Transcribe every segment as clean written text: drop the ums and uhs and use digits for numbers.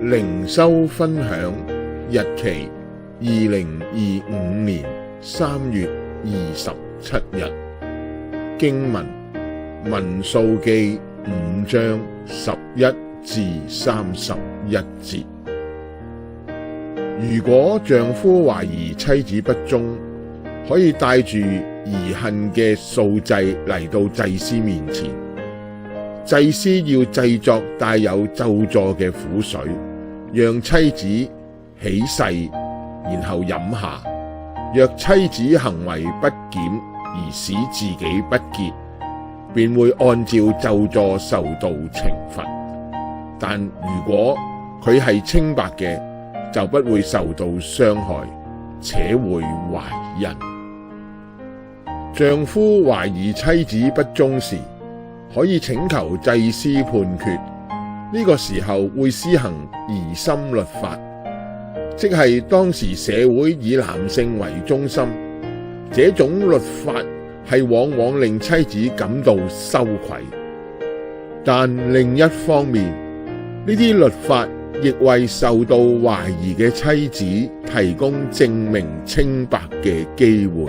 靈修分享，日期2025年3月27日。經文民數記5章11至31節。如果丈夫懷疑妻子不忠，可以帶住疑恨嘅素祭嚟到祭司面前。祭司要製作帶有咒詛嘅苦水，讓妻子起誓，然後飲下。若妻子行為不檢而使自己不潔，便會按照咒詛受到懲罰。但如果佢係清白嘅，就不會受到傷害，且會懷孕。丈夫懷疑妻子不忠時，可以請求祭司判決。呢個時候會施行疑心律法，即係當時社會以男性為中心，這種律法係往往令妻子感到羞愧。但另一方面，呢啲律法亦為受到懷疑嘅妻子提供證明清白嘅機會。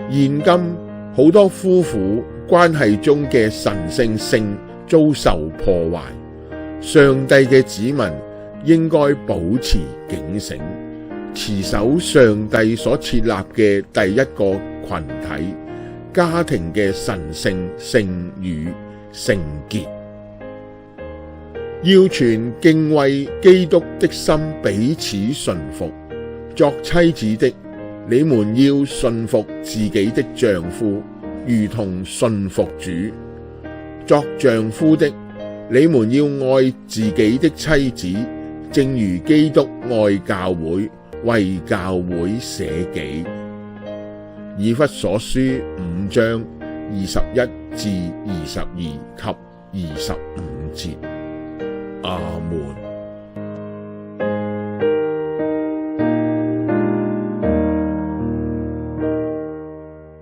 現今好多夫婦關係中嘅神聖性遭受破壞，上帝嘅子民應該保持警醒，持守上帝所設立嘅第一個群體家庭嘅神聖性與聖潔。要存敬畏基督的心彼此順服。作妻子的，你們要順服自己的丈夫，如同順服主；作丈夫的，你們要愛自己的妻子，正如基督愛教會，為教會捨己。以弗所書5章21至22及25節。阿門。